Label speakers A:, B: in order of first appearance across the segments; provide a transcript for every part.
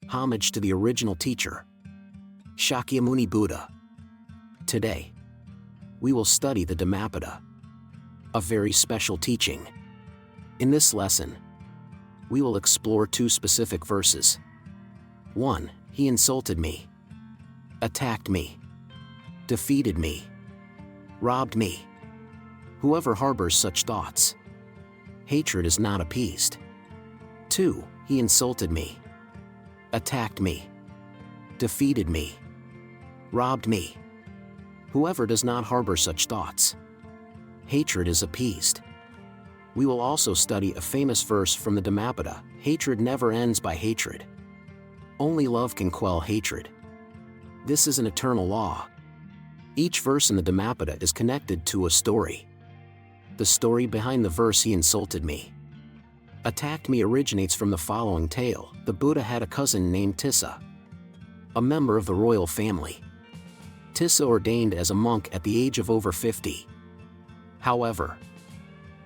A: Homage to the original teacher, Shakyamuni Buddha. Today, we will study the Dhammapada, a very special teaching. In this lesson, we will explore two specific verses. 1. He insulted me, attacked me, defeated me, robbed me. Whoever harbors such thoughts, hatred is not appeased. 2. He insulted me, attacked me, defeated me, robbed me. Whoever does not harbor such thoughts, hatred is appeased. We will also study a famous verse from the Dhammapada: hatred never ends by hatred. Only love can quell hatred. This is an eternal law. Each verse in the Dhammapada is connected to a story. The story behind the verse "he insulted me, attacked me" originates from the following tale. The Buddha had a cousin named Tissa, a member of the royal family. Tissa ordained as a monk at the age of over 50. However,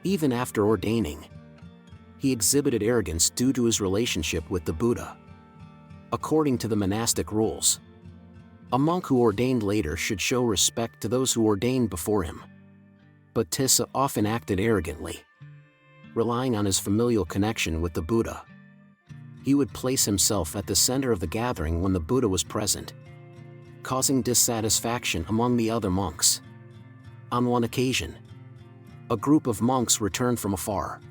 A: even after ordaining, he exhibited arrogance due to his relationship with the Buddha. According to the monastic rules, a monk who ordained later should show respect to those who ordained before him. But Tissa often acted arrogantly, relying on his familial connection with the Buddha. He would place himself at the center of the gathering when the Buddha was present, causing dissatisfaction among the other monks. On one occasion, a group of monks returned from afar,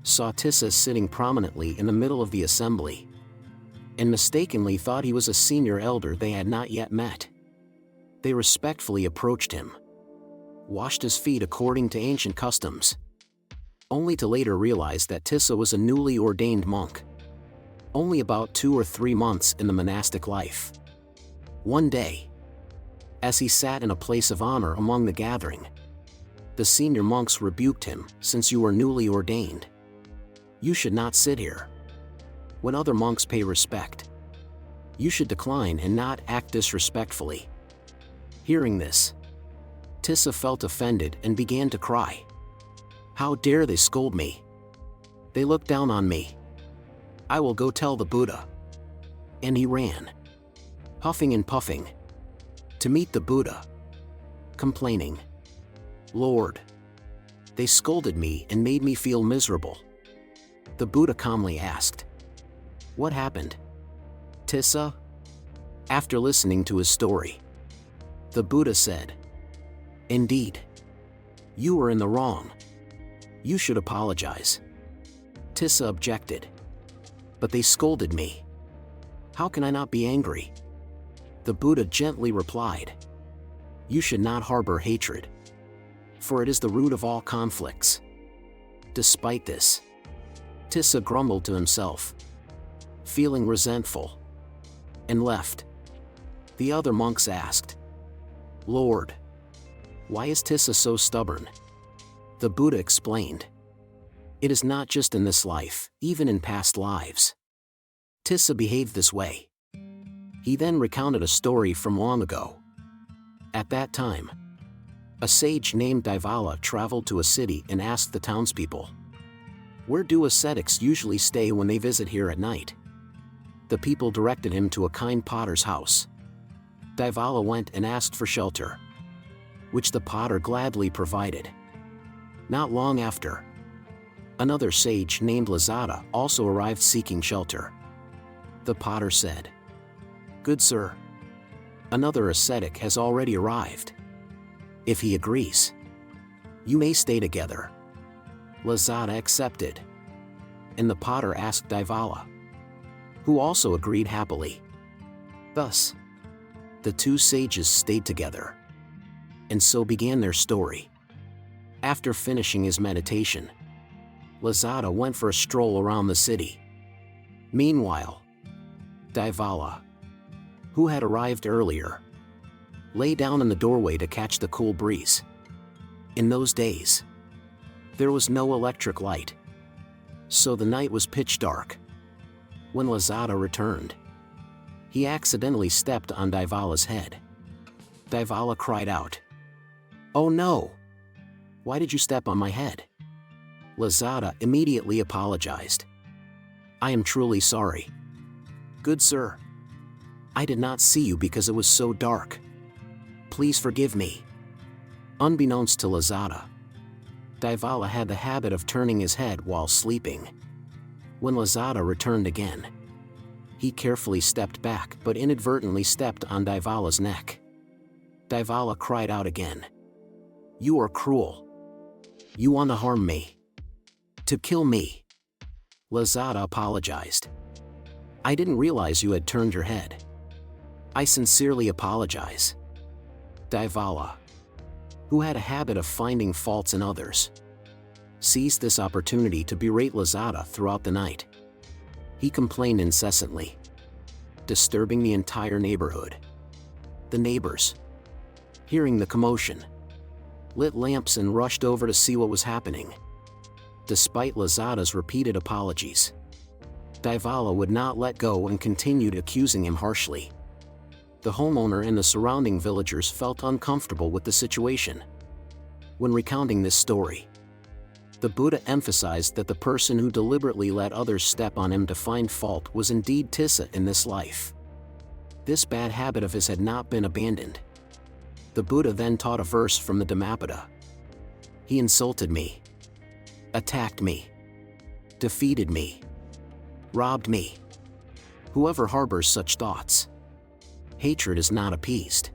A: saw Tissa sitting prominently in the middle of the assembly, and mistakenly thought he was a senior elder they had not yet met. They respectfully approached him, washed his feet according to ancient customs, only to later realize that Tissa was a newly ordained monk, only about 2 or 3 months in the monastic life. One day, as he sat in a place of honor among the gathering, the senior monks rebuked him. "Since you are newly ordained, you should not sit here. When other monks pay respect, you should decline and not act disrespectfully." Hearing this, Tissa felt offended and began to cry. "How dare they scold me? They look down on me. I will go tell the Buddha." And he ran, huffing and puffing, to meet the Buddha, complaining, "Lord, they scolded me and made me feel miserable." The Buddha calmly asked, "What happened, Tissa?" After listening to his story, the Buddha said, "Indeed, you were in the wrong. You should apologize." Tissa objected, "But they scolded me. How can I not be angry?" The Buddha gently replied, "You should not harbor hatred, for it is the root of all conflicts." Despite this, Tissa grumbled to himself, feeling resentful, and left. The other monks asked, "Lord, why is Tissa so stubborn?" The Buddha explained, "It is not just in this life, even in past lives, Tissa behaved this way." He then recounted a story from long ago. At that time, a sage named Daivala traveled to a city and asked the townspeople, "Where do ascetics usually stay when they visit here at night?" The people directed him to a kind potter's house. Daivala went and asked for shelter, which the potter gladly provided. Not long after, another sage named Lazada also arrived seeking shelter. The potter said, "Good sir, another ascetic has already arrived. If he agrees, you may stay together." Lazada accepted, and the potter asked Daivala, who also agreed happily. Thus, the two sages stayed together, and so began their story. After finishing his meditation, Lazada went for a stroll around the city. Meanwhile, Daivala, who had arrived earlier, lay down in the doorway to catch the cool breeze. In those days, there was no electric light, so the night was pitch dark. When Lazada returned, he accidentally stepped on Daivala's head. Daivala cried out, "Oh no! Why did you step on my head?" Lazada immediately apologized. "I am truly sorry. Good sir. I did not see you because it was so dark. Please forgive me. Unbeknownst to Lazada, Daivala had the habit of turning his head while sleeping. When Lazada returned again, he carefully stepped back but inadvertently stepped on Daivala's neck. Daivala cried out again. You are cruel. You want to harm me. To kill me. Lazada apologized. I didn't realize you had turned your head. I sincerely apologize. Daivala, who had a habit of finding faults in others, seized this opportunity to berate Lazada throughout the night. He complained incessantly, disturbing the entire neighborhood. The neighbors, hearing the commotion, lit lamps and rushed over to see what was happening. Despite Lazada's repeated apologies, Daivala would not let go and continued accusing him harshly. The homeowner and the surrounding villagers felt uncomfortable with the situation. When recounting this story, the Buddha emphasized that the person who deliberately let others step on him to find fault was indeed Tissa in this life. This bad habit of his had not been abandoned. The Buddha then taught a verse from the Dhammapada. He insulted me, attacked me, defeated me, robbed me. Whoever harbors such thoughts, hatred is not appeased.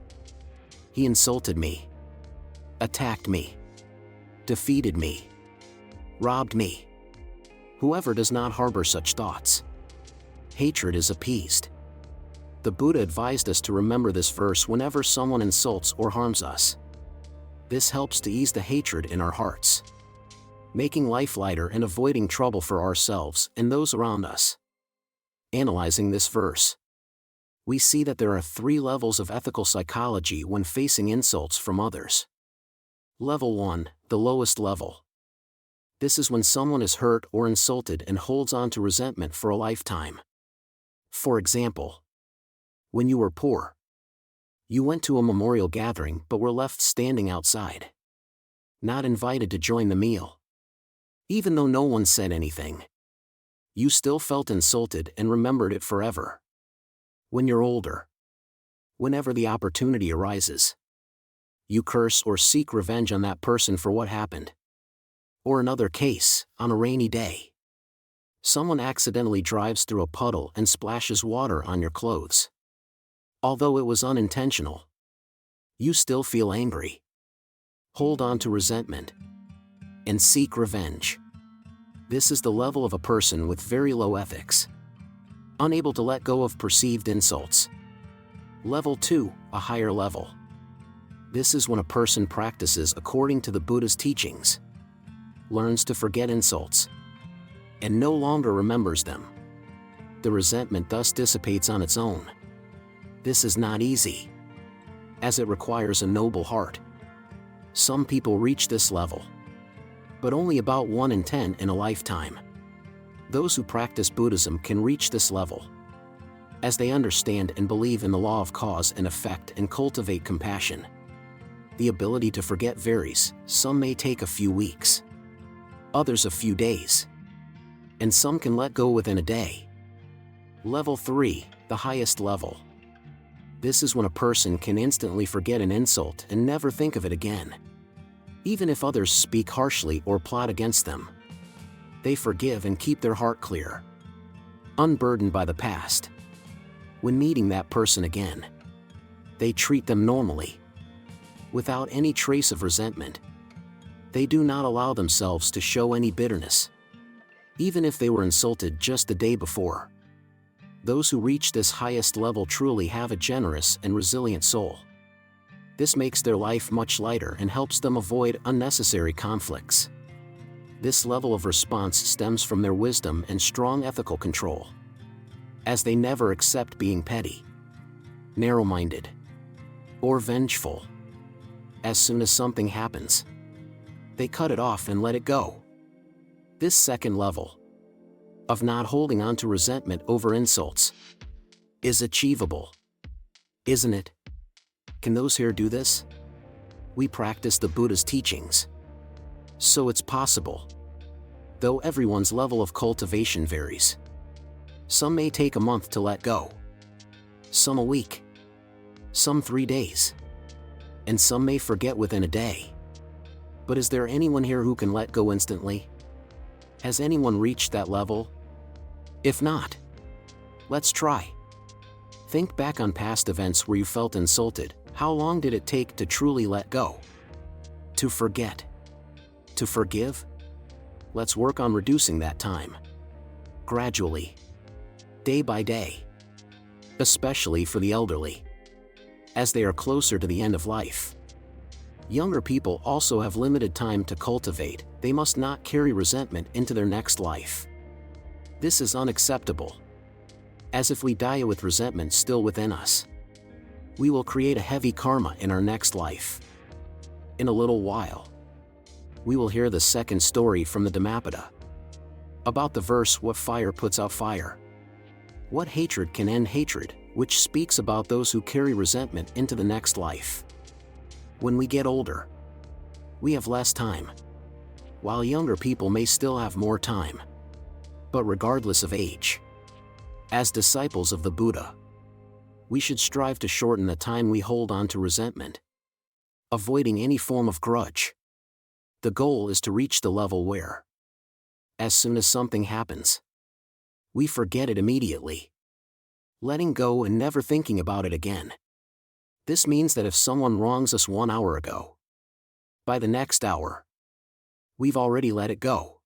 A: He insulted me, attacked me, defeated me, robbed me. Whoever does not harbor such thoughts, hatred is appeased. The Buddha advised us to remember this verse whenever someone insults or harms us. This helps to ease the hatred in our hearts, making life lighter and avoiding trouble for ourselves and those around us. Analyzing this verse, we see that there are 3 levels of ethical psychology when facing insults from others. Level 1, the lowest level. This is when someone is hurt or insulted and holds on to resentment for a lifetime. For example, when you were poor, you went to a memorial gathering but were left standing outside, not invited to join the meal. Even though no one said anything, you still felt insulted and remembered it forever. When you're older, whenever the opportunity arises, you curse or seek revenge on that person for what happened. Or another case, on a rainy day, someone accidentally drives through a puddle and splashes water on your clothes. Although it was unintentional, you still feel angry, hold on to resentment, and seek revenge. This is the level of a person with very low ethics, unable to let go of perceived insults. Level 2, a higher level. This is when a person practices according to the Buddha's teachings, learns to forget insults, and no longer remembers them. The resentment thus dissipates on its own. This is not easy, as it requires a noble heart. Some people reach this level, but only about 1 in 10 in a lifetime. Those who practice Buddhism can reach this level, as they understand and believe in the law of cause and effect and cultivate compassion. The ability to forget varies. Some may take a few weeks, others a few days, and some can let go within a day. Level 3, the highest level. This is when a person can instantly forget an insult and never think of it again. Even if others speak harshly or plot against them, they forgive and keep their heart clear, unburdened by the past. When meeting that person again, they treat them normally, without any trace of resentment. They do not allow themselves to show any bitterness, even if they were insulted just the day before. Those who reach this highest level truly have a generous and resilient soul. This makes their life much lighter and helps them avoid unnecessary conflicts. This level of response stems from their wisdom and strong ethical control, as they never accept being petty, narrow-minded, or vengeful. As soon as something happens, they cut it off and let it go. This second level, of not holding on to resentment over insults, is achievable, isn't it? Can those here do this? We practice the Buddha's teachings, so it's possible, though everyone's level of cultivation varies. Some may take a month to let go. Some a week. Some 3 days. And some may forget within a day. But is there anyone here who can let go instantly? Has anyone reached that level? If not, let's try. Think back on past events where you felt insulted. How long did it take to truly let go? To forget? To forgive? Let's work on reducing that time. Gradually. Day by day. Especially for the elderly, as they are closer to the end of life. Younger people also have limited time to cultivate. They must not carry resentment into their next life. This is unacceptable. As if we die with resentment still within us, we will create a heavy karma in our next life. In a little while, we will hear the second story from the Dhammapada about the verse, "What fire puts out fire? What hatred can end hatred?" which speaks about those who carry resentment into the next life. When we get older, we have less time, while younger people may still have more time. But regardless of age, as disciples of the Buddha, we should strive to shorten the time we hold on to resentment, avoiding any form of grudge. The goal is to reach the level where, as soon as something happens, we forget it immediately, letting go and never thinking about it again. This means that if someone wrongs us 1 hour ago, by the next hour, we've already let it go,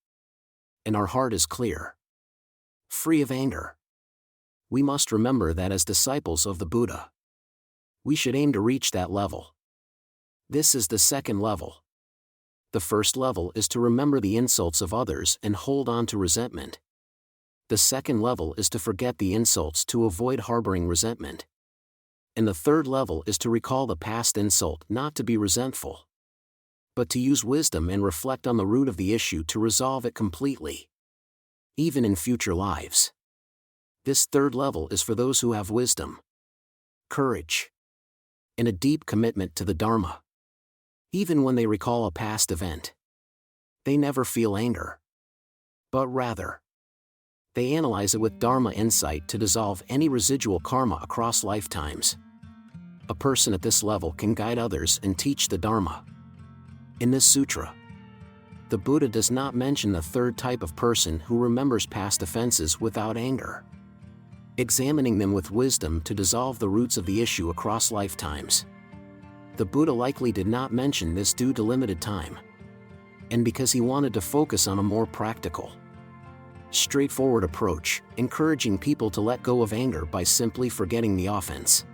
A: and our heart is clear, free of anger. We must remember that as disciples of the Buddha, we should aim to reach that level. This is the second level. The first level is to remember the insults of others and hold on to resentment. The second level is to forget the insults to avoid harboring resentment. And the third level is to recall the past insult, not to be resentful, but to use wisdom and reflect on the root of the issue to resolve it completely, even in future lives. This third level is for those who have wisdom, courage, and a deep commitment to the Dharma. Even when they recall a past event, they never feel anger, but rather, they analyze it with Dharma insight to dissolve any residual karma across lifetimes. A person at this level can guide others and teach the Dharma. In this sutra, the Buddha does not mention the third type of person who remembers past offenses without anger, examining them with wisdom to dissolve the roots of the issue across lifetimes. The Buddha likely did not mention this due to limited time, and because he wanted to focus on a more practical, straightforward approach, encouraging people to let go of anger by simply forgetting the offense.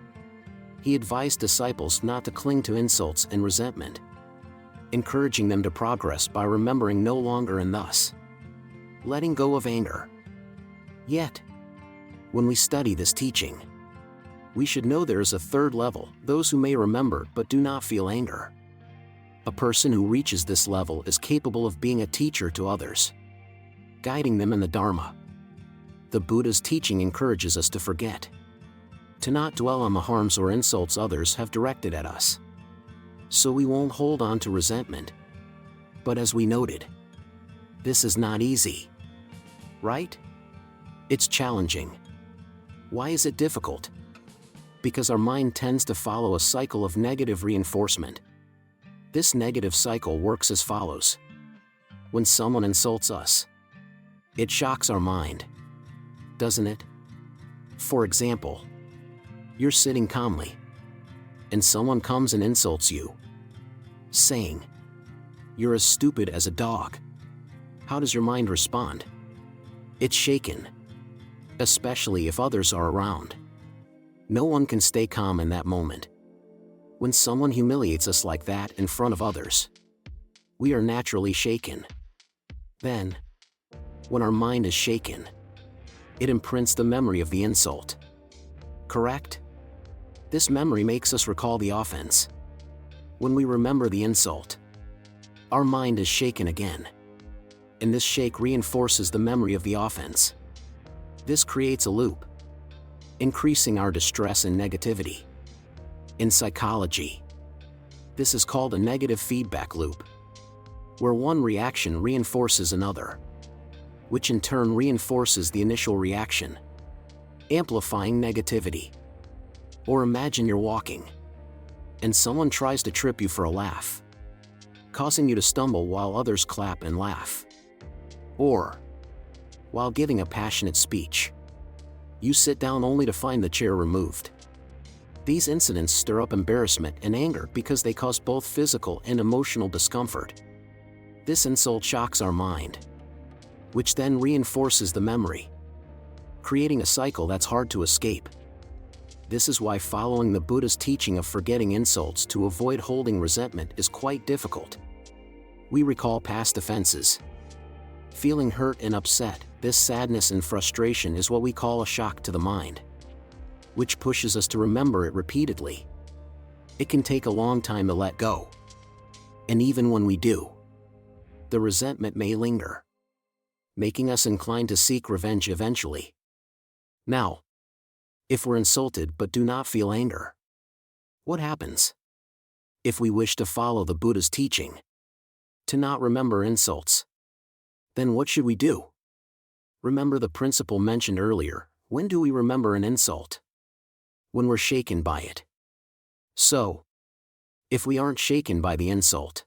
A: He advised disciples not to cling to insults and resentment, encouraging them to progress by remembering no longer and thus letting go of anger. Yet, when we study this teaching, we should know there is a third level, those who may remember but do not feel anger. A person who reaches this level is capable of being a teacher to others, guiding them in the Dharma. The Buddha's teaching encourages us to forget, to not dwell on the harms or insults others have directed at us, so we won't hold on to resentment. But as we noted, this is not easy, right? It's challenging. Why is it difficult? Because our mind tends to follow a cycle of negative reinforcement. This negative cycle works as follows. When someone insults us, it shocks our mind, doesn't it? For example, you're sitting calmly, and someone comes and insults you, saying, "You're as stupid as a dog." How does your mind respond? It's shaken, especially if others are around. No one can stay calm in that moment. When someone humiliates us like that in front of others, we are naturally shaken. Then, when our mind is shaken, it imprints the memory of the insult. Correct? This memory makes us recall the offense. When we remember the insult, our mind is shaken again, and this shake reinforces the memory of the offense. This creates a loop, increasing our distress and negativity. In psychology, this is called a negative feedback loop, where one reaction reinforces another, which in turn reinforces the initial reaction. amplifying negativity. Or imagine you're walking, and someone tries to trip you for a laugh, causing you to stumble while others clap and laugh. Or, while giving a passionate speech, you sit down only to find the chair removed. These incidents stir up embarrassment and anger because they cause both physical and emotional discomfort. This insult shocks our mind, which then reinforces the memory, creating a cycle that's hard to escape. This is why following the Buddha's teaching of forgetting insults to avoid holding resentment is quite difficult. We recall past offenses, feeling hurt and upset. This sadness and frustration is what we call a shock to the mind, which pushes us to remember it repeatedly. It can take a long time to let go, and even when we do, the resentment may linger, making us inclined to seek revenge eventually. Now, if we're insulted but do not feel anger, what happens? If we wish to follow the Buddha's teaching, to not remember insults, then what should we do? Remember the principle mentioned earlier. When do we remember an insult? When we're shaken by it. So, if we aren't shaken by the insult,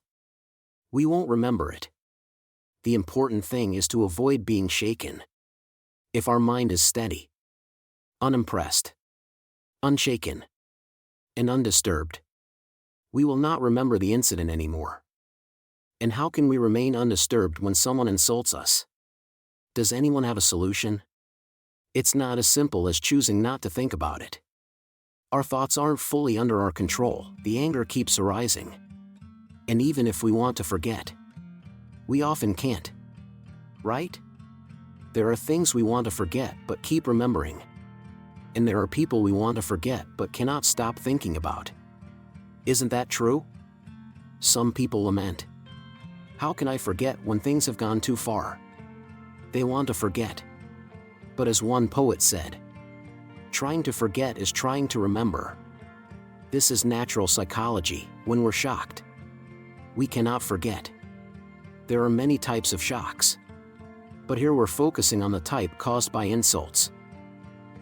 A: we won't remember it. The important thing is to avoid being shaken. If our mind is steady, unimpressed, unshaken, and undisturbed, we will not remember the incident anymore. And how can we remain undisturbed when someone insults us? Does anyone have a solution? It's not as simple as choosing not to think about it. Our thoughts aren't fully under our control. The anger keeps arising. And even if we want to forget, we often can't. Right? There are things we want to forget but keep remembering. And there are people we want to forget but cannot stop thinking about. Isn't that true? Some people lament, "How can I forget when things have gone too far?" They want to forget. But as one poet said, trying to forget is trying to remember. This is natural psychology. When we're shocked, we cannot forget. There are many types of shocks, but here we're focusing on the type caused by insults.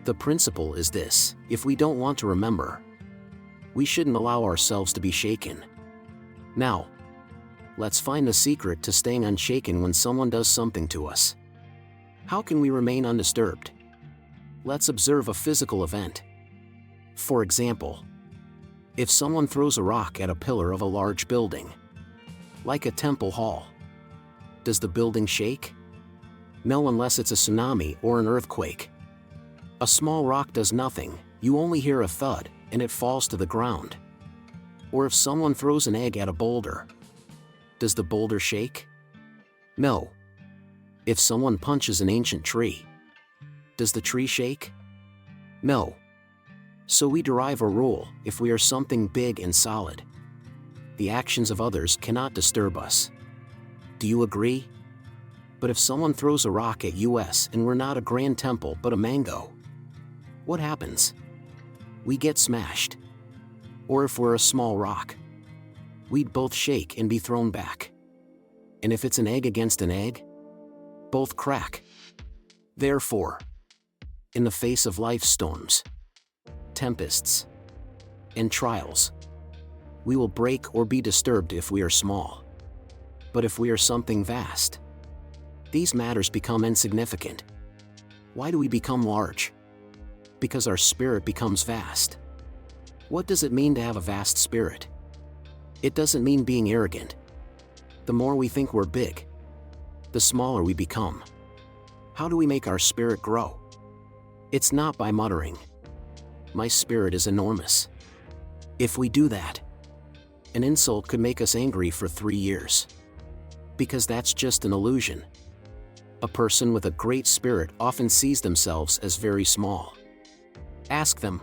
A: The principle is this: if we don't want to remember, we shouldn't allow ourselves to be shaken. Now, let's find the secret to staying unshaken when someone does something to us. How can we remain undisturbed? Let's observe a physical event. For example, if someone throws a rock at a pillar of a large building, like a temple hall, does the building shake? No, unless it's a tsunami or an earthquake. A small rock does nothing. You only hear a thud, and it falls to the ground. Or if someone throws an egg at a boulder, does the boulder shake? No. If someone punches an ancient tree, does the tree shake? No. So we derive a rule: if we are something big and solid, the actions of others cannot disturb us. Do you agree? But if someone throws a rock at us and we're not a grand temple but a mango, what happens? We get smashed. Or if we're a small rock, we'd both shake and be thrown back. And if it's an egg against an egg, both crack. Therefore, in the face of life's storms, tempests, and trials, we will break or be disturbed if we are small. But if we are something vast, these matters become insignificant. Why do we become large? Because our spirit becomes vast. What does it mean to have a vast spirit? It doesn't mean being arrogant. The more we think we're big, the smaller we become. How do we make our spirit grow? It's not by muttering, "My spirit is enormous." If we do that, an insult could make us angry for 3 years. Because that's just an illusion. A person with a great spirit often sees themselves as very small. Ask them,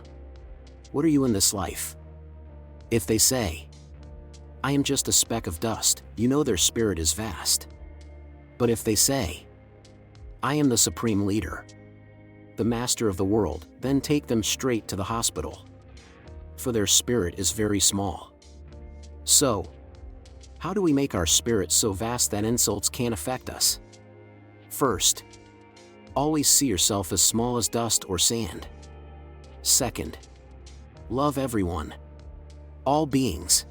A: "What are you in this life?" If they say, "I am just a speck of dust," you know their spirit is vast. But if they say, "I am the supreme leader, the master of the world," then take them straight to the hospital. For their spirit is very small. So, how do we make our spirit so vast that insults can't affect us? First, Always see yourself as small as dust or sand. Second, love everyone. All beings.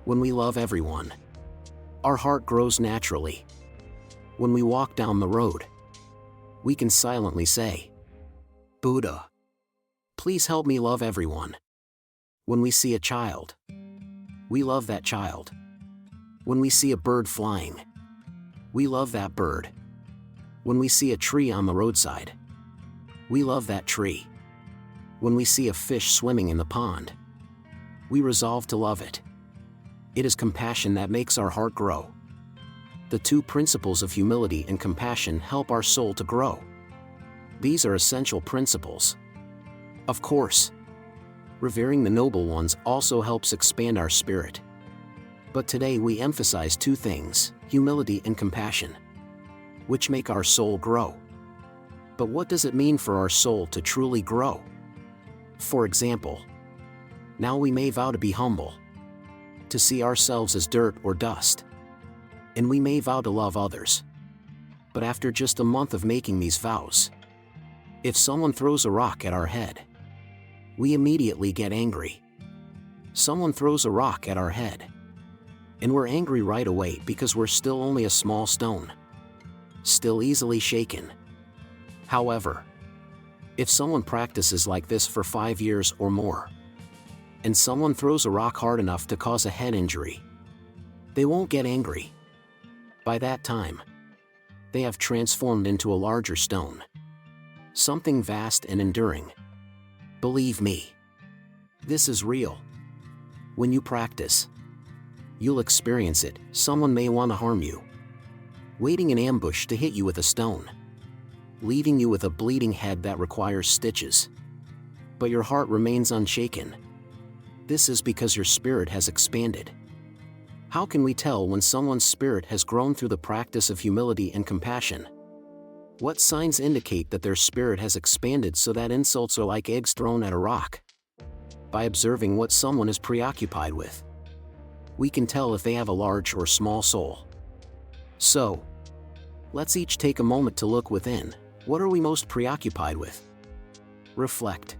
A: When we love everyone, our heart grows naturally. When we walk down the road, we can silently say, Buddha, please help me love everyone. When we see a child, we love that child. When we see a bird flying, we love that bird. When we see a tree on the roadside, we love that tree. When we see a fish swimming in the pond, we resolve to love it. It is compassion that makes our heart grow. The two principles of humility and compassion help our soul to grow. These are essential principles. Of course, revering the noble ones also helps expand our spirit. But today we emphasize two things, humility and compassion, which make our soul grow. But what does it mean for our soul to truly grow? For example, now we may vow to be humble, to see ourselves as dirt or dust, and we may vow to love others. But after just a month of making these vows, if someone throws a rock at our head, we immediately get angry. Someone throws a rock at our head, and we're angry right away because we're still only a small stone, still easily shaken. However, if someone practices like this for 5 years or more, and someone throws a rock hard enough to cause a head injury, they won't get angry. By that time, they have transformed into a larger stone, something vast and enduring. Believe me, this is real. When you practice, you'll experience it. Someone may want to harm you, waiting in ambush to hit you with a stone, leaving you with a bleeding head that requires stitches. But your heart remains unshaken. This is because your spirit has expanded. How can we tell when someone's spirit has grown through the practice of humility and compassion? What signs indicate that their spirit has expanded so that insults are like eggs thrown at a rock? By observing what someone is preoccupied with, we can tell if they have a large or small soul. So, let's each take a moment to look within. What are we most preoccupied with? Reflect,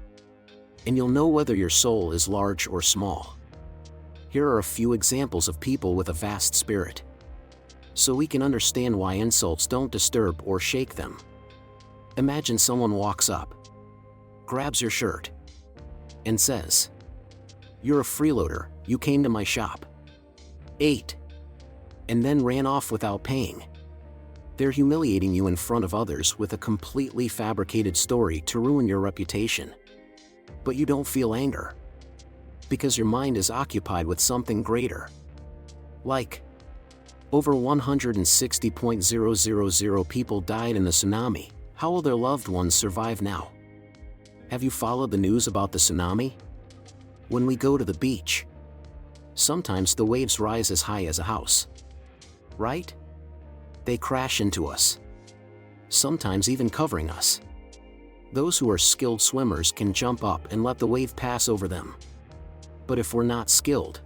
A: and you'll know whether your soul is large or small. Here are a few examples of people with a vast spirit, so we can understand why insults don't disturb or shake them. Imagine someone walks up, grabs your shirt, and says, "You're a freeloader, you came to my shop, ate, and then ran off without paying." They're humiliating you in front of others with a completely fabricated story to ruin your reputation. But you don't feel anger, because your mind is occupied with something greater. Like, over 160,000 people died in the tsunami. How will their loved ones survive now? Have you followed the news about the tsunami? When we go to the beach, sometimes the waves rise as high as a house, right? They crash into us, sometimes even covering us. Those who are skilled swimmers can jump up and let the wave pass over them. But if we're not skilled,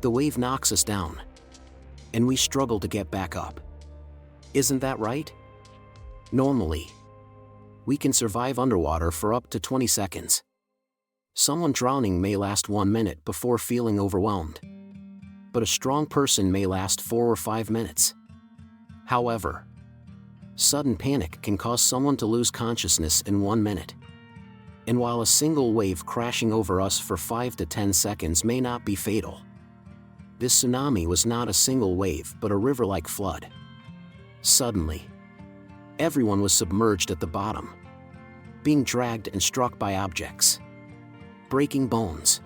A: the wave knocks us down, and we struggle to get back up. Isn't that right? Normally, we can survive underwater for up to 20 seconds. Someone drowning may last 1 minute before feeling overwhelmed, but a strong person may last 4 or 5 minutes. However, sudden panic can cause someone to lose consciousness in 1 minute. And while a single wave crashing over us for 5 to 10 seconds may not be fatal, this tsunami was not a single wave but a river-like flood. Suddenly, everyone was submerged at the bottom, being dragged and struck by objects, breaking bones,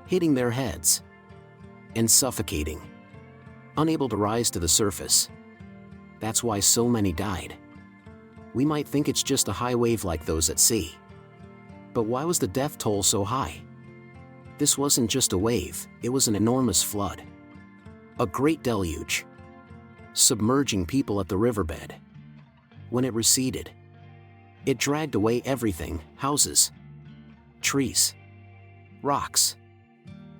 A: hitting their heads, and suffocating, unable to rise to the surface. That's why so many died. We might think it's just a high wave like those at sea. But why was the death toll so high? This wasn't just a wave, it was an enormous flood. A great deluge, submerging people at the riverbed. When it receded, it dragged away everything, houses, trees, rocks,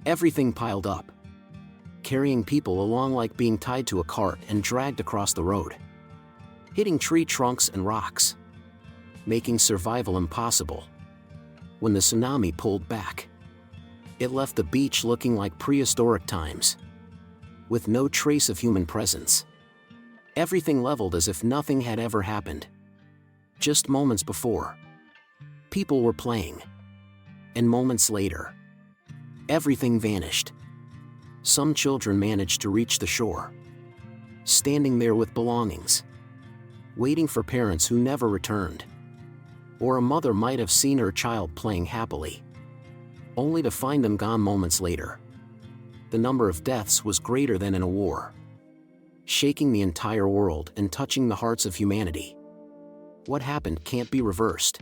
A: everything piled up, carrying people along like being tied to a cart and dragged across the road. hitting tree trunks and rocks, making survival impossible. When the tsunami pulled back, it left the beach looking like prehistoric times, with no trace of human presence. Everything leveled as if nothing had ever happened. Just moments before, people were playing, and moments later, everything vanished. Some children managed to reach the shore, standing there with belongings, waiting for parents who never returned. Or a mother might have seen her child playing happily, only to find them gone moments later. The number of deaths was greater than in a war, shaking the entire world and touching the hearts of humanity. What happened can't be reversed.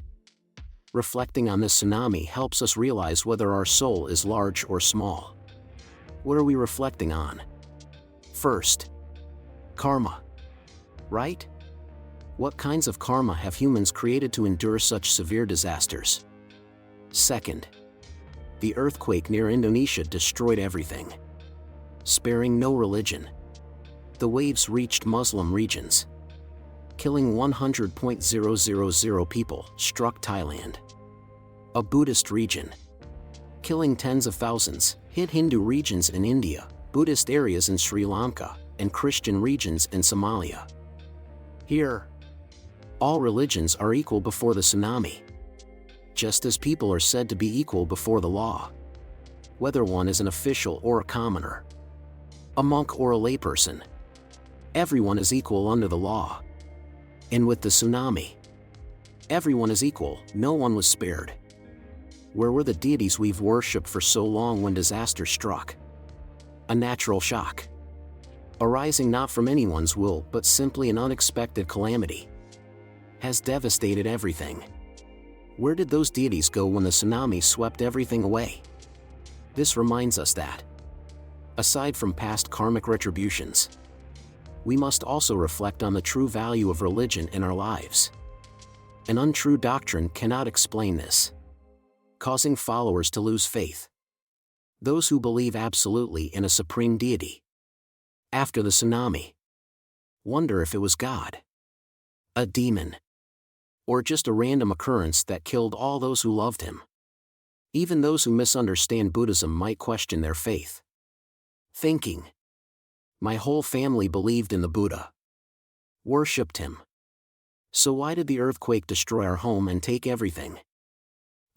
A: Reflecting on this tsunami helps us realize whether our soul is large or small. What are we reflecting on? First, karma. Right? What kinds of karma have humans created to endure such severe disasters? Second, the earthquake near Indonesia destroyed everything, sparing no religion. The waves reached Muslim regions, killing 100,000 people, struck Thailand. A Buddhist region, killing tens of thousands, hit Hindu regions in India, Buddhist areas in Sri Lanka, and Christian regions in Somalia. Here, all religions are equal before the tsunami, just as people are said to be equal before the law, whether one is an official or a commoner, a monk or a layperson. Everyone is equal under the law. And with the tsunami, everyone is equal, no one was spared. Where were the deities we've worshipped for so long when disaster struck? A natural shock, arising not from anyone's will but simply an unexpected calamity, has devastated everything. Where did those deities go when the tsunami swept everything away? This reminds us that, aside from past karmic retributions, we must also reflect on the true value of religion in our lives. An untrue doctrine cannot explain this, causing followers to lose faith. Those who believe absolutely in a supreme deity, after the tsunami, wonder if it was God, a demon, or just a random occurrence that killed all those who loved him. Even those who misunderstand Buddhism might question their faith, thinking, my whole family believed in the Buddha, worshipped him. So why did the earthquake destroy our home and take everything?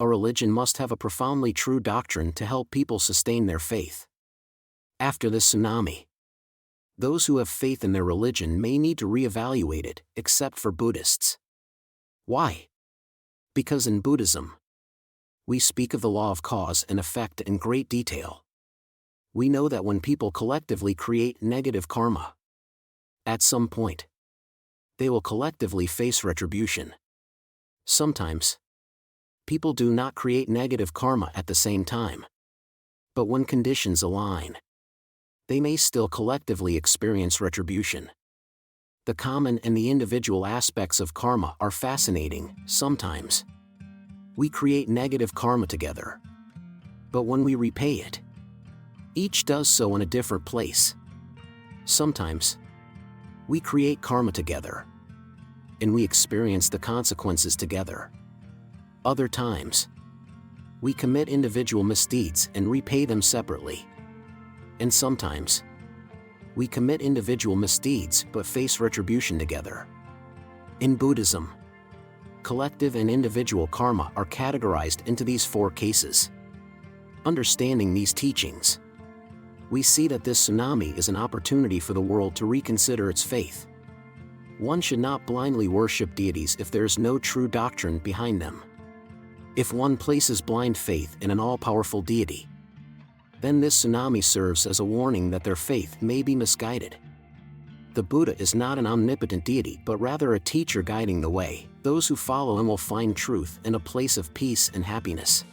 A: A religion must have a profoundly true doctrine to help people sustain their faith. After this tsunami, those who have faith in their religion may need to reevaluate it, except for Buddhists. Why? Because in Buddhism, we speak of the law of cause and effect in great detail. We know that when people collectively create negative karma, at some point, they will collectively face retribution. Sometimes, people do not create negative karma at the same time. But when conditions align, they may still collectively experience retribution. The common and the individual aspects of karma are fascinating. Sometimes, we create negative karma together, but when we repay it, each does so in a different place. Sometimes, we create karma together, and we experience the consequences together. Other times, we commit individual misdeeds and repay them separately. And sometimes, we commit individual misdeeds but face retribution together. In Buddhism, collective and individual karma are categorized into these four cases. Understanding these teachings, we see that this tsunami is an opportunity for the world to reconsider its faith. One should not blindly worship deities if there is no true doctrine behind them. If one places blind faith in an all-powerful deity, then this tsunami serves as a warning that their faith may be misguided. The Buddha is not an omnipotent deity but rather a teacher guiding the way. Those who follow him will find truth and a place of peace and happiness.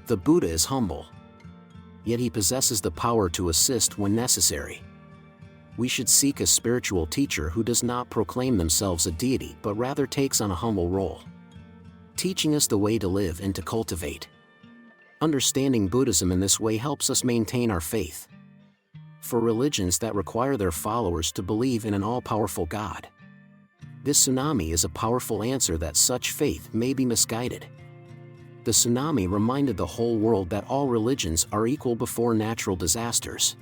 A: The Buddha is humble, yet he possesses the power to assist when necessary. We should seek a spiritual teacher who does not proclaim themselves a deity but rather takes on a humble role, teaching us the way to live and to cultivate. Understanding Buddhism in this way helps us maintain our faith. For religions that require their followers to believe in an all-powerful God, This tsunami is a powerful answer that such faith may be misguided. The tsunami reminded the whole world that all religions are equal before natural disasters.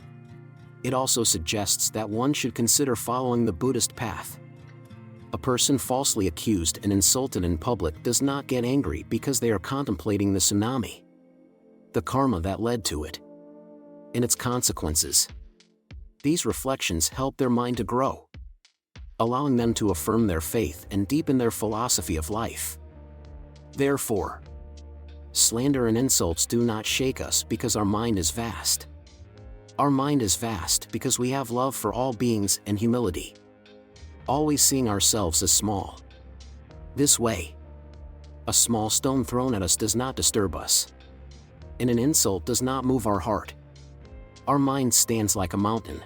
A: It also suggests that one should consider following the Buddhist path. A person falsely accused and insulted in public does not get angry because they are contemplating the tsunami, the karma that led to it, and its consequences. These reflections help their mind to grow, allowing them to affirm their faith and deepen their philosophy of life. Therefore, slander and insults do not shake us because our mind is vast. Our mind is vast because we have love for all beings and humility, always seeing ourselves as small. This way, a small stone thrown at us does not disturb us, and an insult does not move our heart. Our mind stands like a mountain,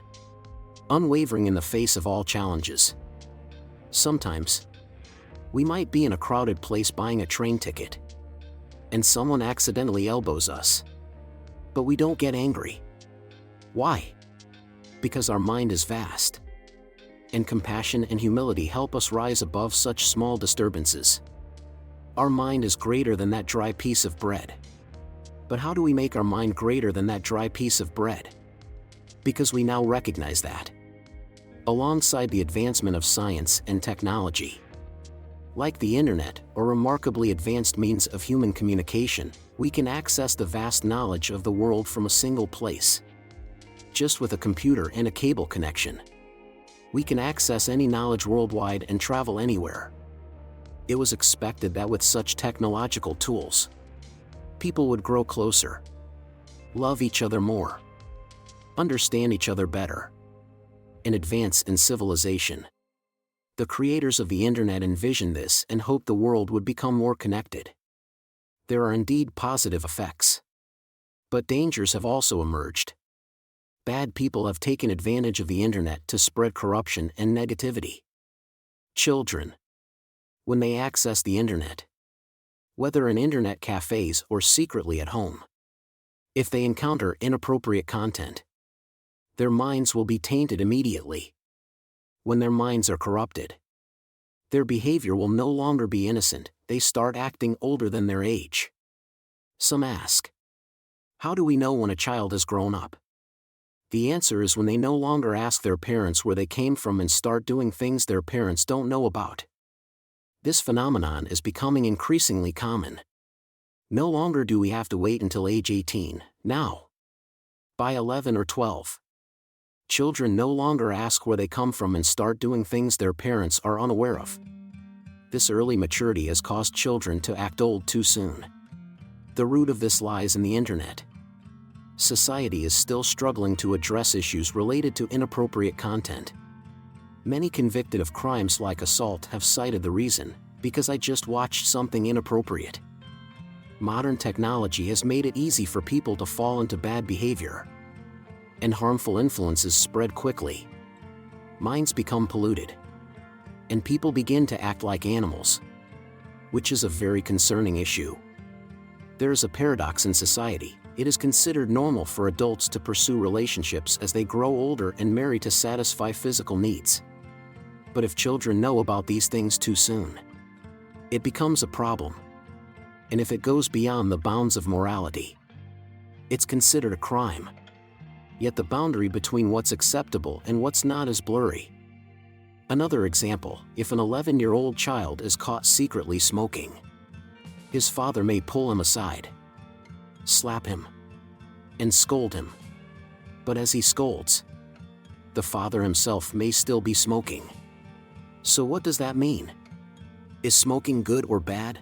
A: unwavering in the face of all challenges. Sometimes, we might be in a crowded place buying a train ticket, and someone accidentally elbows us. But we don't get angry. Why? Because our mind is vast, and compassion and humility help us rise above such small disturbances. Our mind is greater than that dry piece of bread. But how do we make our mind greater than that dry piece of bread? Because we now recognize that, alongside the advancement of science and technology, like the internet or remarkably advanced means of human communication, we can access the vast knowledge of the world from a single place. Just with a computer and a cable connection, we can access any knowledge worldwide and travel anywhere. It was expected that with such technological tools, people would grow closer, love each other more, understand each other better, and advance in civilization. The creators of the internet envisioned this and hoped the world would become more connected. There are indeed positive effects, but dangers have also emerged. Bad people have taken advantage of the internet to spread corruption and negativity. Children, when they access the internet, whether in internet cafes or secretly at home, if they encounter inappropriate content, their minds will be tainted immediately. When their minds are corrupted, their behavior will no longer be innocent, they start acting older than their age. Some ask, how do we know when a child has grown up? The answer is when they no longer ask their parents where they came from and start doing things their parents don't know about. This phenomenon is becoming increasingly common. No longer do we have to wait until age 18, now. By 11 or 12. Children no longer ask where they come from and start doing things their parents are unaware of. This early maturity has caused children to act old too soon. The root of this lies in the internet. Society is still struggling to address issues related to inappropriate content. Many convicted of crimes like assault have cited the reason, because I just watched something inappropriate. Modern technology has made it easy for people to fall into bad behavior, and harmful influences spread quickly. Minds become polluted, and people begin to act like animals, which is a very concerning issue. There is a paradox in society. It is considered normal for adults to pursue relationships as they grow older and marry to satisfy physical needs. But if children know about these things too soon, it becomes a problem. And if it goes beyond the bounds of morality, it's considered a crime. Yet the boundary between what's acceptable and what's not is blurry. Another example, if an 11-year-old child is caught secretly smoking, his father may pull him aside, slap him, and scold him. But as he scolds, the father himself may still be smoking. So what does that mean? Is smoking good or bad?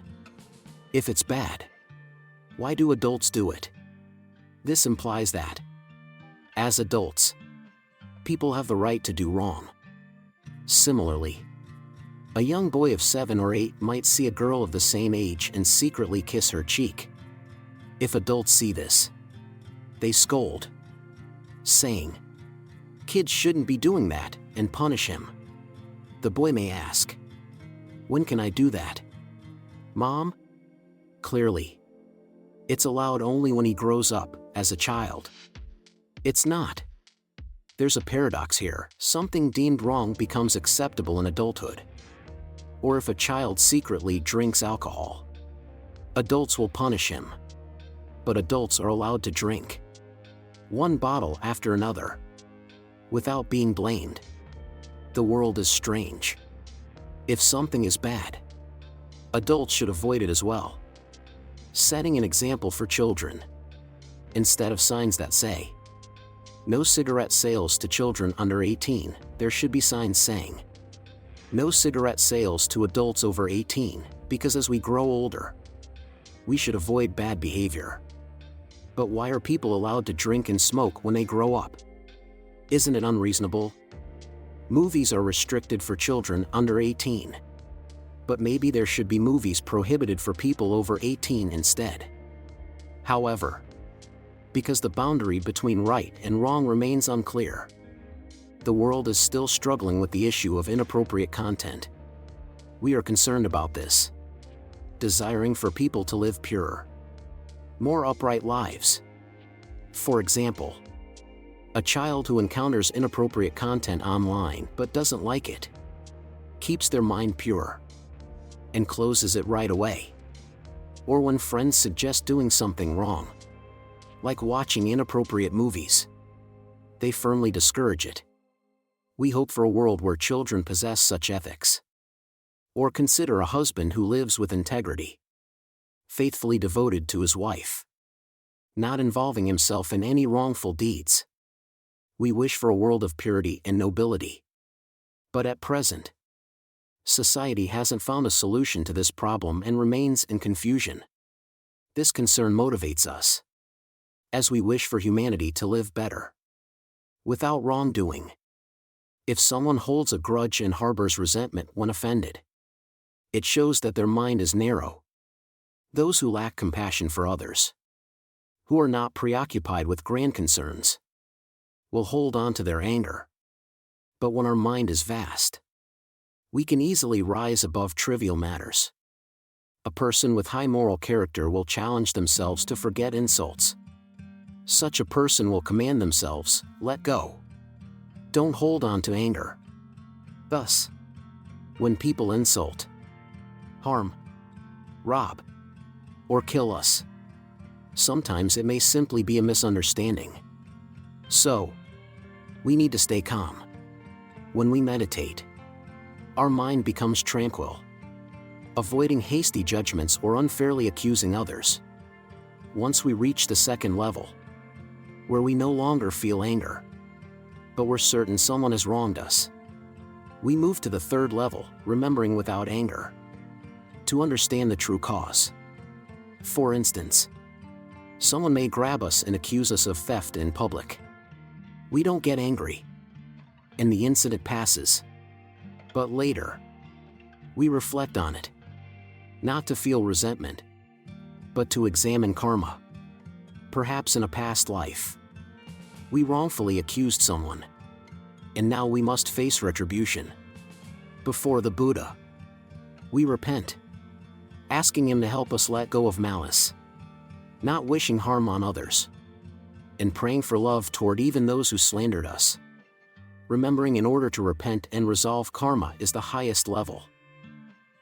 A: If it's bad, why do adults do it? This implies that, as adults, people have the right to do wrong. Similarly, a young boy of 7 or 8 might see a girl of the same age and secretly kiss her cheek. If adults see this, they scold, saying, "Kids shouldn't be doing that," and punish him. The boy may ask, "When can I do that, Mom?" Clearly, it's allowed only when he grows up, as a child. It's not. There's a paradox here. Something deemed wrong becomes acceptable in adulthood. Or if a child secretly drinks alcohol, adults will punish him. But adults are allowed to drink one bottle after another without being blamed. The world is strange. If something is bad, adults should avoid it as well. Setting an example for children. Instead of signs that say, "No cigarette sales to children under 18, there should be signs saying, "No cigarette sales to adults over 18, because as we grow older, we should avoid bad behavior." But why are people allowed to drink and smoke when they grow up? Isn't it unreasonable? Movies are restricted for children under 18. But maybe there should be movies prohibited for people over 18 instead. However, because the boundary between right and wrong remains unclear, the world is still struggling with the issue of inappropriate content. We are concerned about this, desiring for people to live purer, more upright lives. For example, a child who encounters inappropriate content online but doesn't like it, keeps their mind pure, and closes it right away. Or when friends suggest doing something wrong, like watching inappropriate movies, they firmly discourage it. We hope for a world where children possess such ethics. Or consider a husband who lives with integrity, faithfully devoted to his wife, not involving himself in any wrongful deeds. We wish for a world of purity and nobility. But at present, society hasn't found a solution to this problem and remains in confusion. This concern motivates us, as we wish for humanity to live better, without wrongdoing. If someone holds a grudge and harbors resentment when offended, it shows that their mind is narrow. Those who lack compassion for others, who are not preoccupied with grand concerns, will hold on to their anger. But when our mind is vast, we can easily rise above trivial matters. A person with high moral character will challenge themselves to forget insults. Such a person will command themselves, "Let go. Don't hold on to anger." Thus, when people insult, harm, rob, or kill us, sometimes it may simply be a misunderstanding. So, we need to stay calm. When we meditate, our mind becomes tranquil, avoiding hasty judgments or unfairly accusing others. Once we reach the second level, where we no longer feel anger, but we're certain someone has wronged us, we move to the third level, remembering without anger, to understand the true cause. For instance, someone may grab us and accuse us of theft in public. We don't get angry, and the incident passes. But later, we reflect on it, not to feel resentment, but to examine karma. Perhaps in a past life, we wrongfully accused someone, and now we must face retribution. Before the Buddha, we repent, asking him to help us let go of malice, not wishing harm on others, and praying for love toward even those who slandered us. Remembering in order to repent and resolve karma is the highest level.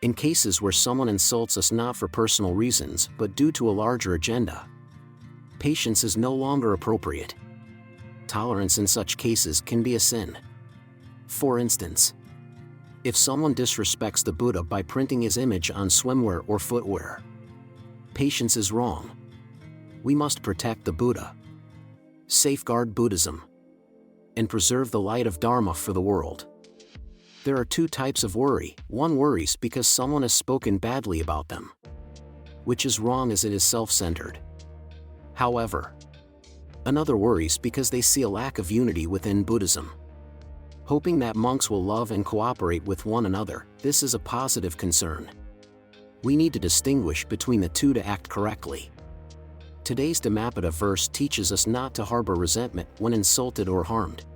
A: In cases where someone insults us not for personal reasons but due to a larger agenda, patience is no longer appropriate. Tolerance in such cases can be a sin. For instance, if someone disrespects the Buddha by printing his image on swimwear or footwear, patience is wrong. We must protect the Buddha, safeguard Buddhism, and preserve the light of Dharma for the world. There are two types of worry. One worries because someone has spoken badly about them, which is wrong as it is self-centered. However, another worries because they see a lack of unity within Buddhism, hoping that monks will love and cooperate with one another. This is a positive concern. We need to distinguish between the two to act correctly. Today's Dhammapada verse teaches us not to harbor resentment when insulted or harmed.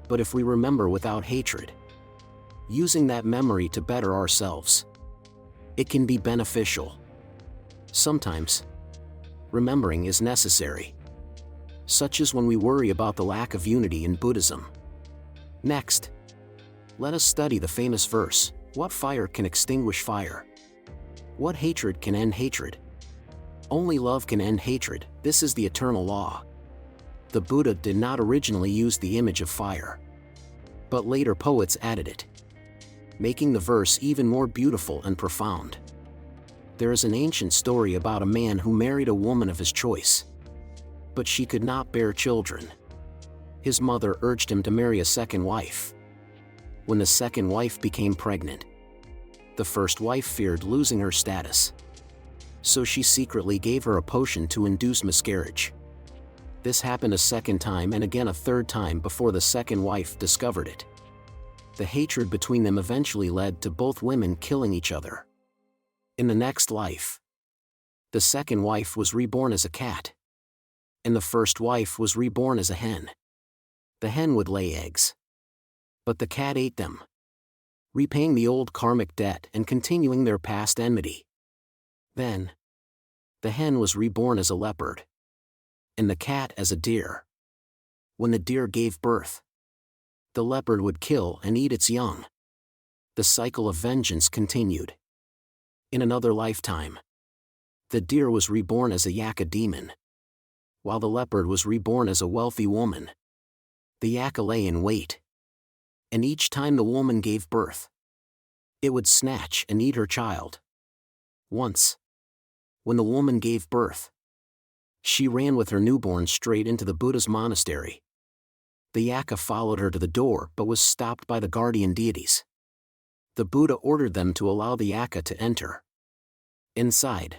A: But if we remember without hatred, using that memory to better ourselves, it can be beneficial. Sometimes, remembering is necessary, such as when we worry about the lack of unity in Buddhism. Next, let us study the famous verse, What fire can extinguish fire? What hatred can end hatred? Only love can end hatred. This is the eternal law. The Buddha did not originally use the image of fire, but later poets added it, making the verse even more beautiful and profound. There is an ancient story about a man who married a woman of his choice, but she could not bear children. His mother urged him to marry a second wife. When the second wife became pregnant, the first wife feared losing her status, so she secretly gave her a potion to induce miscarriage. This happened a second time and again a third time before the second wife discovered it. The hatred between them eventually led to both women killing each other. In the next life, the second wife was reborn as a cat, and the first wife was reborn as a hen. The hen would lay eggs, but the cat ate them, repaying the old karmic debt and continuing their past enmity. Then, the hen was reborn as a leopard, and the cat as a deer. When the deer gave birth, the leopard would kill and eat its young. The cycle of vengeance continued. In another lifetime, the deer was reborn as a Yaka demon, while the leopard was reborn as a wealthy woman. The Yaka lay in wait, and each time the woman gave birth, it would snatch and eat her child. Once, when the woman gave birth, she ran with her newborn straight into the Buddha's monastery. The Yaka followed her to the door but was stopped by the guardian deities. The Buddha ordered them to allow the Yaka to enter. Inside,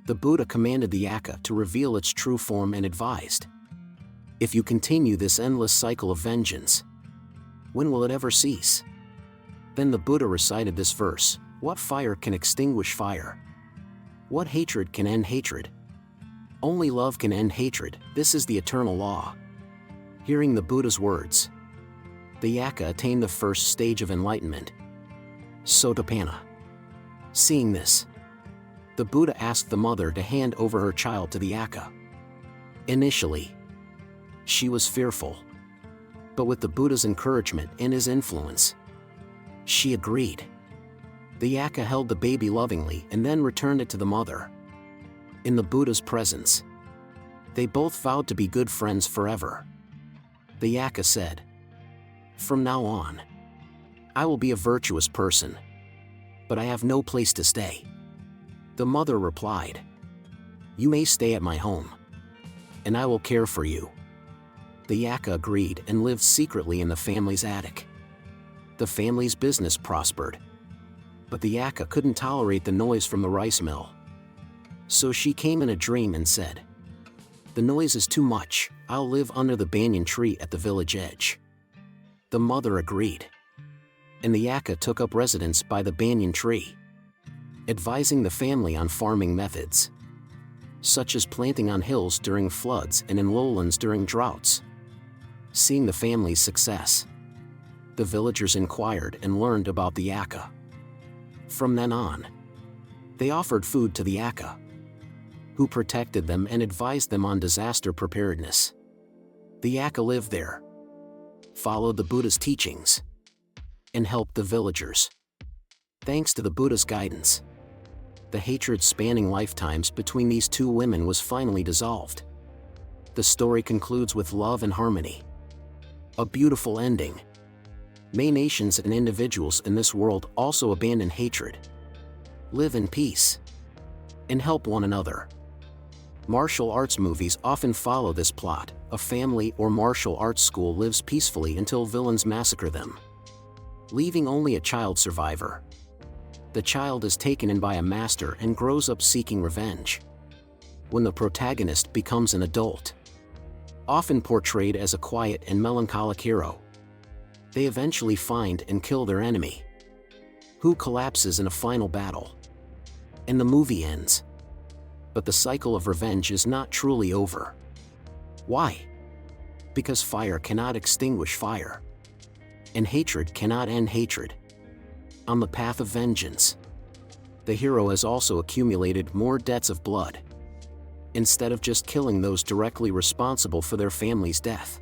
A: the Buddha commanded the Yaka to reveal its true form and advised, "If you continue this endless cycle of vengeance, when will it ever cease?" Then the Buddha recited this verse, "What fire can extinguish fire? What hatred can end hatred? Only love can end hatred. This is the eternal law." Hearing the Buddha's words, the Yaka attained the first stage of enlightenment, Sotapanna. Seeing this, the Buddha asked the mother to hand over her child to the Yaka. Initially, she was fearful, but with the Buddha's encouragement and his influence, she agreed. The Yaka held the baby lovingly and then returned it to the mother. In the Buddha's presence, they both vowed to be good friends forever. The Yaka said, "From now on, I will be a virtuous person, but I have no place to stay." The mother replied, "You may stay at my home, and I will care for you." The Yaka agreed and lived secretly in the family's attic. The family's business prospered, but the Yaka couldn't tolerate the noise from the rice mill. So she came in a dream and said, "The noise is too much, I'll live under the banyan tree at the village edge." The mother agreed, and the Yaka took up residence by the banyan tree, advising the family on farming methods, such as planting on hills during floods and in lowlands during droughts. Seeing the family's success, the villagers inquired and learned about the Yaka. From then on, they offered food to the Yaka, who protected them and advised them on disaster preparedness. The Yaka lived there, followed the Buddha's teachings, and helped the villagers. Thanks to the Buddha's guidance, the hatred spanning lifetimes between these two women was finally dissolved. The story concludes with love and harmony. A beautiful ending. May nations and individuals in this world also abandon hatred, live in peace, and help one another. Martial arts movies often follow this plot. A family or martial arts school lives peacefully until villains massacre them, leaving only a child survivor. The child is taken in by a master and grows up seeking revenge. When the protagonist becomes an adult, often portrayed as a quiet and melancholic hero, they eventually find and kill their enemy, who collapses in a final battle, and the movie ends. But the cycle of revenge is not truly over. Why? Because fire cannot extinguish fire, and hatred cannot end hatred. On the path of vengeance, the hero has also accumulated more debts of blood. Instead of just killing those directly responsible for their family's death,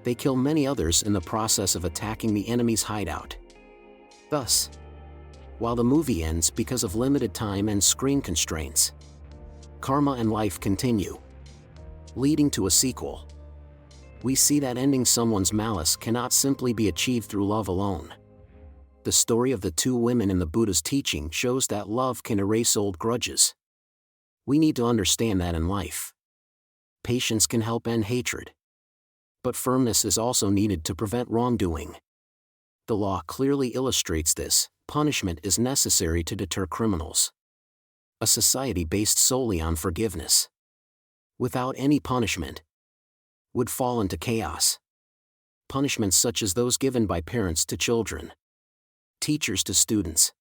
A: they kill many others in the process of attacking the enemy's hideout. Thus, while the movie ends because of limited time and screen constraints, karma and life continue, leading to a sequel. We see that ending someone's malice cannot simply be achieved through love alone. The story of the two women in the Buddha's teaching shows that love can erase old grudges. We need to understand that in life, patience can help end hatred, but firmness is also needed to prevent wrongdoing. The law clearly illustrates this. Punishment is necessary to deter criminals. A society based solely on forgiveness, without any punishment, would fall into chaos. Punishments such as those given by parents to children, teachers to students,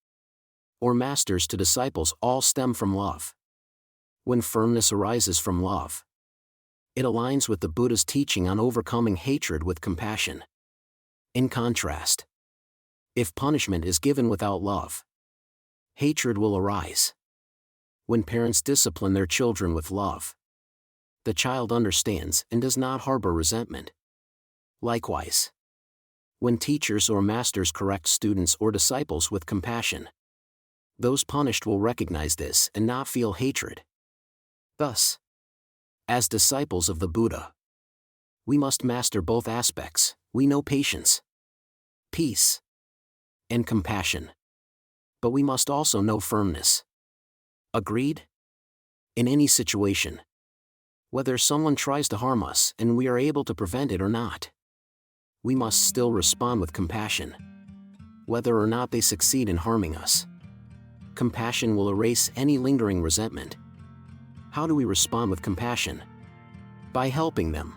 A: or masters to disciples all stem from love. When firmness arises from love, it aligns with the Buddha's teaching on overcoming hatred with compassion. In contrast, if punishment is given without love, hatred will arise. When parents discipline their children with love, the child understands and does not harbor resentment. Likewise, when teachers or masters correct students or disciples with compassion, those punished will recognize this and not feel hatred. Thus, as disciples of the Buddha, we must master both aspects. We know patience, peace, and compassion, but we must also know firmness. Agreed? In any situation, whether someone tries to harm us and we are able to prevent it or not, we must still respond with compassion, whether or not they succeed in harming us. Compassion will erase any lingering resentment. How do we respond with compassion? By helping them.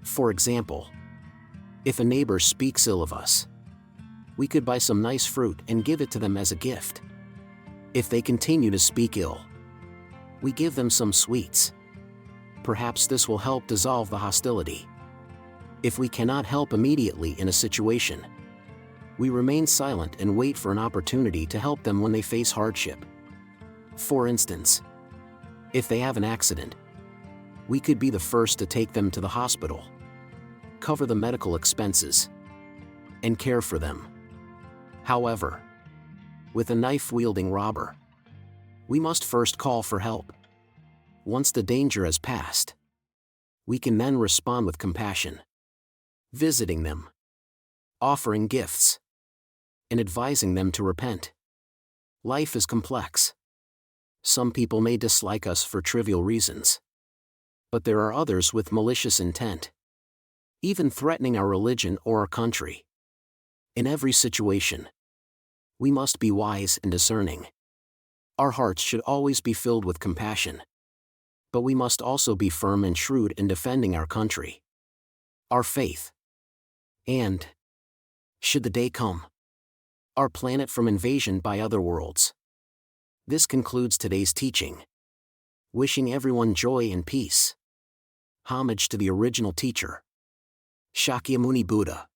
A: For example, if a neighbor speaks ill of us, we could buy some nice fruit and give it to them as a gift. If they continue to speak ill, we give them some sweets. Perhaps this will help dissolve the hostility. If we cannot help immediately in a situation, we remain silent and wait for an opportunity to help them when they face hardship. For instance, if they have an accident, we could be the first to take them to the hospital, cover the medical expenses, and care for them. However, with a knife-wielding robber, we must first call for help. Once the danger has passed, we can then respond with compassion, visiting them, offering gifts, and advising them to repent. Life is complex. Some people may dislike us for trivial reasons, but there are others with malicious intent, even threatening our religion or our country. In every situation, we must be wise and discerning. Our hearts should always be filled with compassion, but we must also be firm and shrewd in defending our country, our faith, and, should the day come, our planet from invasion by other worlds. This concludes today's teaching. Wishing everyone joy and peace. Homage to the original teacher, Shakyamuni Buddha.